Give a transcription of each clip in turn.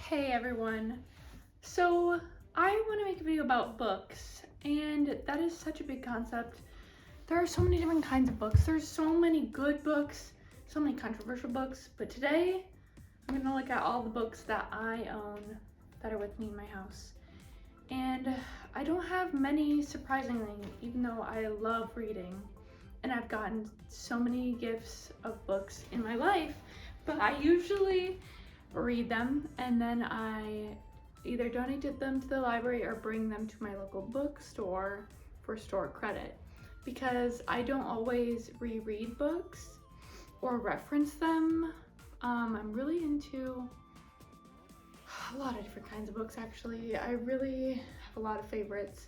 Hey everyone. So I want to make a video about books, and that is such a big concept. There are so many different kinds of books. There's so many good books, so many controversial books, but today I'm going to look at all the books that I own that are with me in my house. And I don't have many, surprisingly, even though I love reading, and I've gotten so many gifts of books in my life, but I usually read them and then I either donate them to the library or bring them to my local bookstore for store credit, because I don't always reread books or reference them. I'm really into a lot of different kinds of books, actually. I really have a lot of favorites,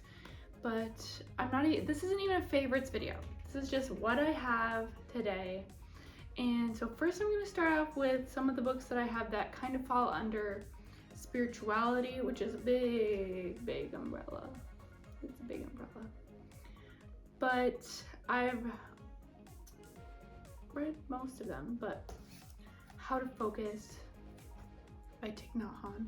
but this isn't even a favorites video. This is just what I have today. And so first I'm going to start off with some of the books that I have that kind of fall under spirituality, which is a big umbrella. It's a big umbrella. But I've read most of them, but How to Focus by Thich Nhat Hanh.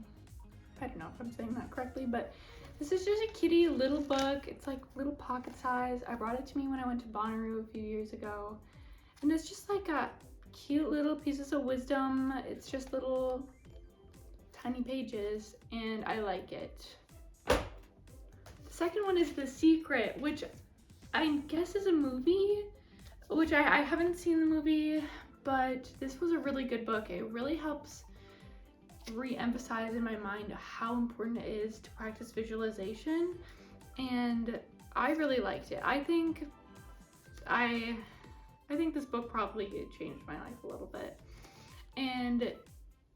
I don't know if I'm saying that correctly, but this is just a kitty little book. It's like little pocket size. I brought it to me when I went to Bonnaroo a few years ago. And it's just like a cute little pieces of wisdom. It's just little tiny pages, and I like it. The second one is The Secret, which I guess is a movie, which I haven't seen the movie, but this was a really good book. It really helps re-emphasize in my mind how important it is to practice visualization, and I really liked it. I think this book probably changed my life a little bit. And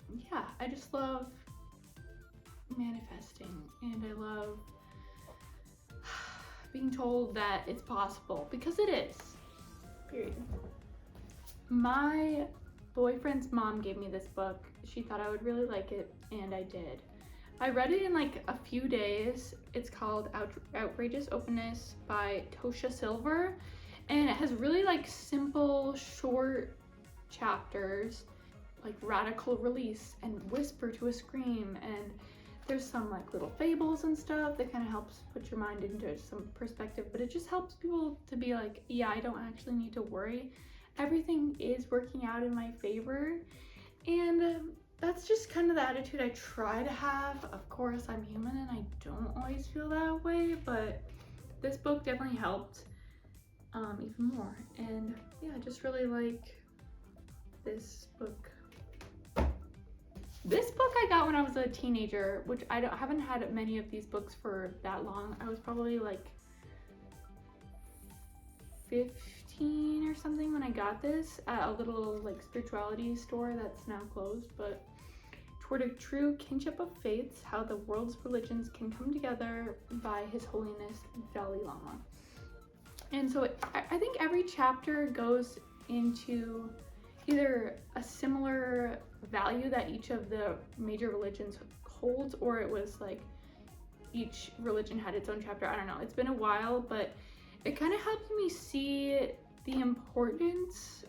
yeah, I just love manifesting, and I love being told that it's possible, because it is, period. My boyfriend's mom gave me this book. She thought I would really like it, and I did. I read it in like a few days. It's called Outrageous Openness by Tosha Silver. And it has really like simple, short chapters, like Radical Release and Whisper to a Scream. And there's some like little fables and stuff that kind of helps put your mind into some perspective. But it just helps people to be like, yeah, I don't actually need to worry. Everything is working out in my favor. And that's just kind of the attitude I try to have. Of course, I'm human and I don't always feel that way, but this book definitely helped. Even more. And yeah, I just really like this book. This book I got when I was a teenager, which I haven't had many of these books for that long. I was probably like 15 or something when I got this at a little like spirituality store that's now closed. But Toward a True Kinship of Faiths, How the World's Religions Can Come Together by His Holiness Dalai Lama. And so I think every chapter goes into either a similar value that each of the major religions holds, or it was like each religion had its own chapter. I don't know. It's been a while, but it kind of helped me see the importance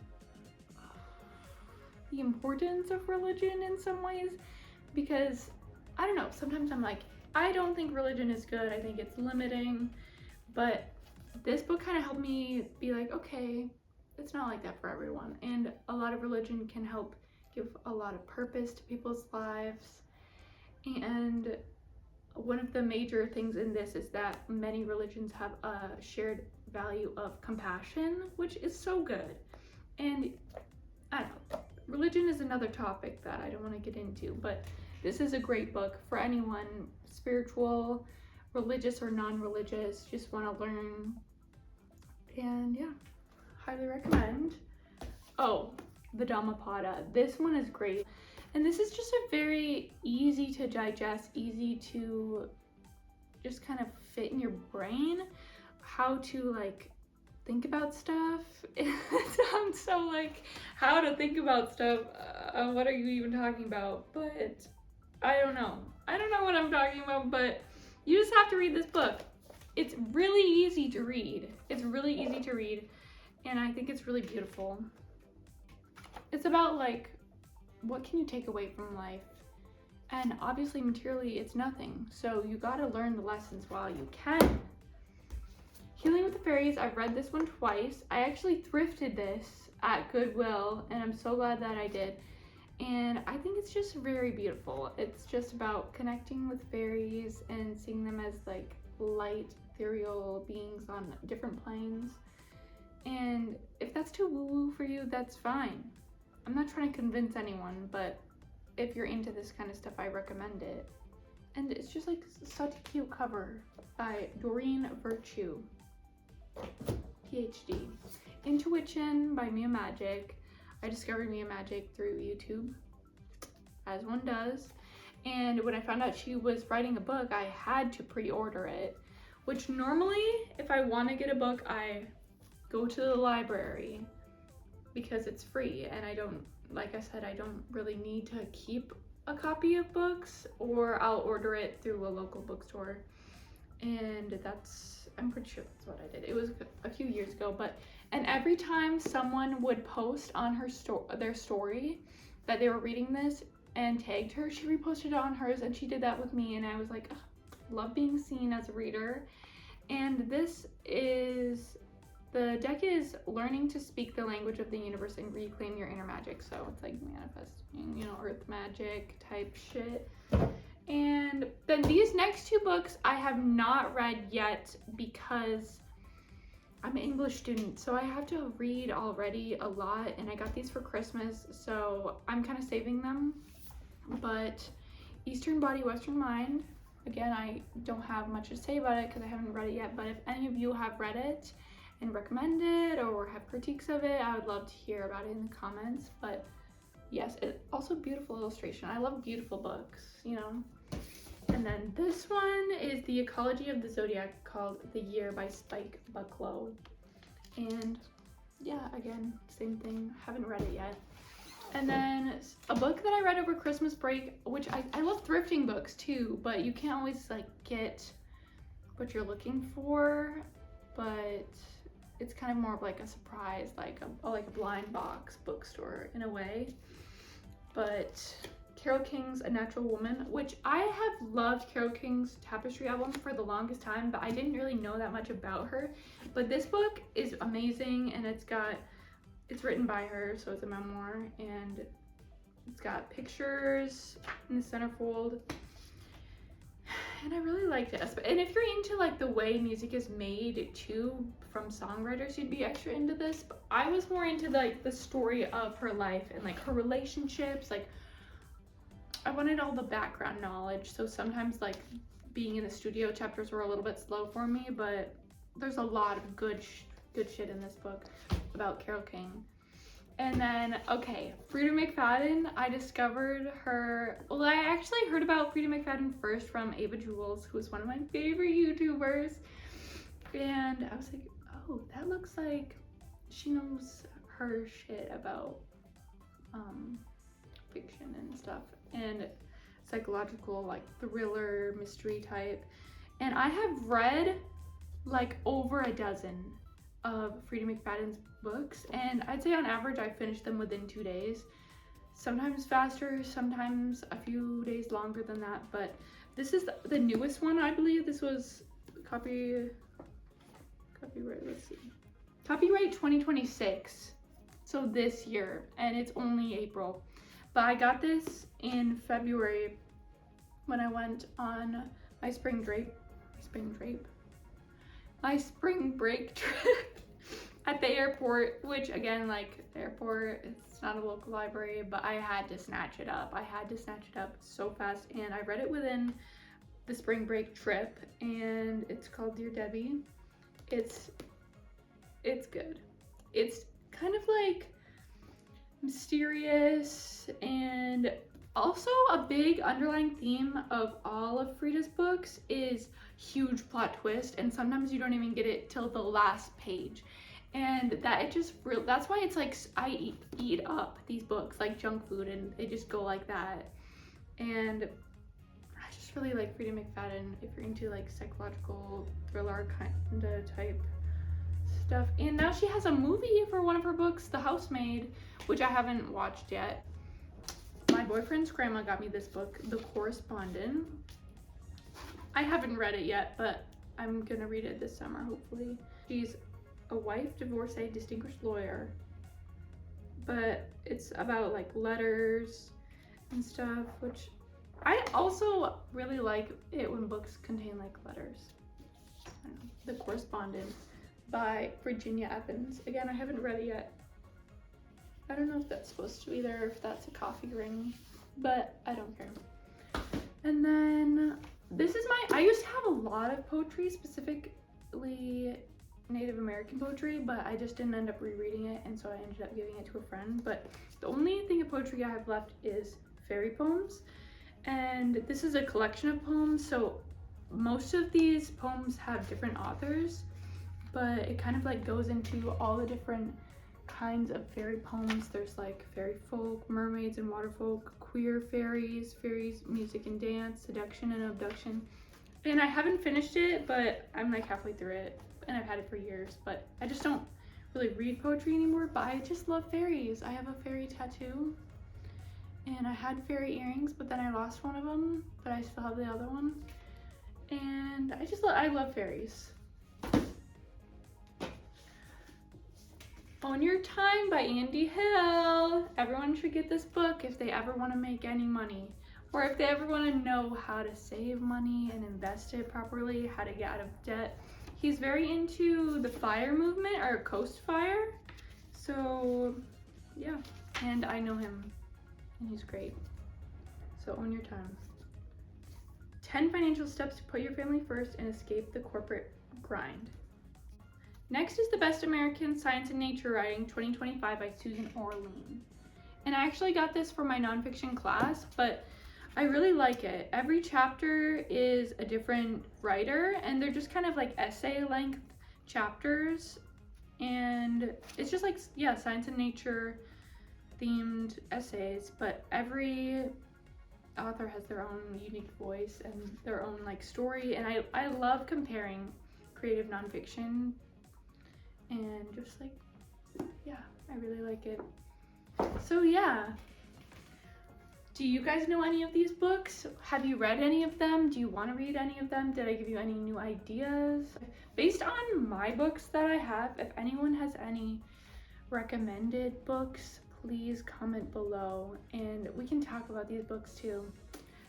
of religion in some ways, because I don't know, sometimes I'm like, I don't think religion is good. I think it's limiting, but this book kind of helped me be like, okay, it's not like that for everyone. And a lot of religion can help give a lot of purpose to people's lives. And one of the major things in this is that many religions have a shared value of compassion, which is so good. And I don't know, religion is another topic that I don't want to get into, but this is a great book for anyone, spiritual, religious or non-religious, just want to learn. And yeah, highly recommend. Oh, the Dhammapada. This one is great. And this is just a very easy to digest, easy to just kind of fit in your brain, how to like think about stuff. It sounds so like, how to think about stuff. What are you even talking about? But I don't know what I'm talking about, but you just have to read this book. It's really easy to read. And I think it's really beautiful. It's about like, what can you take away from life And obviously materially it's nothing, so you gotta learn the lessons while you can. Healing with the Fairies, I've read this one twice. I actually thrifted this at Goodwill, and I'm so glad that I did. And I think it's just very beautiful. It's just about connecting with fairies and seeing them as like light, ethereal beings on different planes. And if that's too woo-woo for you, that's fine. I'm not trying to convince anyone, but if you're into this kind of stuff, I recommend it. And it's just like such a cute cover by Doreen Virtue, PhD. Intuition by meeee Magic. I discovered meeee Magic through YouTube, as one does. And when I found out she was writing a book, I had to pre-order it, which normally, if I want to get a book, I go to the library because it's free, and I don't, like I said, I don't really need to keep a copy of books, or I'll order it through a local bookstore. And I'm pretty sure that's what I did. It was a few years ago, and every time someone would post on their story that they were reading this and tagged her, she reposted it on hers, and she did that with me, and I was like, love being seen as a reader. And the deck is learning to speak the language of the universe and reclaim your inner magic. So it's like manifesting, earth magic type shit. And then these next two books I have not read yet because I'm an English student, so I have to read already a lot, and I got these for Christmas, so I'm kind of saving them. But Eastern Body, Western Mind, again, I don't have much to say about it because I haven't read it yet, but if any of you have read it and recommend it or have critiques of it, I would love to hear about it in the comments. But yes, it's also beautiful illustration. I love beautiful books, And then this one is The Ecology of the Zodiac, called The Year by Spike Bucklow. And yeah, again, same thing, haven't read it yet. And then a book that I read over Christmas break, which I love thrifting books too, but you can't always get what you're looking for, but it's kind of more of like a surprise, like a blind box bookstore in a way. But Carole King's A Natural Woman, which I have loved Carole King's Tapestry album for the longest time, but I didn't really know that much about her. But this book is amazing, and it's written by her, so it's a memoir, and it's got pictures in the centerfold. And I really liked it. And if you're into the way music is made too from songwriters, you'd be extra into this. But I was more into the story of her life and her relationships. I wanted all the background knowledge, so sometimes being in the studio chapters were a little bit slow for me, but there's a lot of good shit in this book about Carole King. And then, okay, Frida McFadden, I discovered her, well, I actually heard about Frida McFadden first from Ava Jules, who is one of my favorite YouTubers. And I was like, oh, that looks like she knows her shit about fiction and stuff, and psychological, thriller, mystery type. And I have read over a dozen of Frida McFadden's books, and I'd say on average I finished them within 2 days. Sometimes faster, sometimes a few days longer than that, but this is the newest one, I believe. This was copyright, let's see, copyright 2026, so this year, and it's only April. But I got this in February when I went on my spring break trip at the airport, which again, the airport, it's not a local library, but I had to snatch it up. So fast, and I read it within the spring break trip, and it's called Dear Debbie. It's good. It's kind of mysterious, and also a big underlying theme of all of Frida's books is huge plot twist, and sometimes you don't even get it till the last page, and that's why it's I eat up these books like junk food, and they just go like that. And I just really like Frida McFadden if you're into psychological thriller kind of type stuff. And now she has a movie for one of her books, The Housemaid, which I haven't watched yet. my boyfriend's grandma got me this book, The Correspondent. I haven't read it yet, but I'm gonna read it this summer, hopefully. She's a wife, divorcee, distinguished lawyer, but it's about like letters and stuff, which I also really like it when books contain like letters. I don't know. The Correspondent by Virginia Evans. Again, I haven't read it yet. I don't know if that's supposed to be there or if that's a coffee ring, but I don't care. And then this is I used to have a lot of poetry, specifically Native American poetry, but I just didn't end up rereading it, and so I ended up giving it to a friend. But the only thing of poetry I have left is fairy poems, and this is a collection of poems, so most of these poems have different authors, but it kind of like goes into all the different kinds of fairy poems. There's like fairy folk, mermaids and water folk, queer fairies, fairies, music and dance, seduction and abduction. And I haven't finished it, but I'm like halfway through it, and I've had it for years, but I just don't really read poetry anymore. But I just love fairies. I have a fairy tattoo, and I had fairy earrings, but then I lost one of them, but I still have the other one. And I love fairies. Own Your Time by Andy Hill. Everyone should get this book if they ever want to make any money, or if they ever want to know how to save money and invest it properly, how to get out of debt. He's very into the FIRE movement, or Coast Fire. So yeah, and I know him and he's great. So Own Your Time. 10 financial steps to put your family first and escape the corporate grind. Next is The Best American Science and Nature Writing 2025 by Susan Orlean. And I actually got this for my nonfiction class, but I really like it. Every chapter is a different writer, and they're just kind of like essay length chapters. And it's just like, yeah, science and nature themed essays, but every author has their own unique voice and their own like story. And I love comparing creative nonfiction. And just like, yeah, I really like it. So yeah, do you guys know any of these books? Have you read any of them? Do you want to read any of them? Did I give you any new ideas? Based on my books that I have, if anyone has any recommended books, please comment below and we can talk about these books too.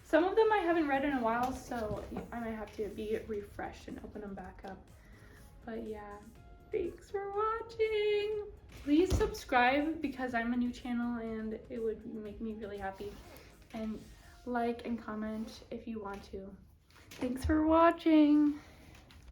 Some of them I haven't read in a while, so I might have to be refreshed and open them back up. But yeah. Thanks for watching. Please subscribe because I'm a new channel and it would make me really happy. And like and comment if you want to. Thanks for watching.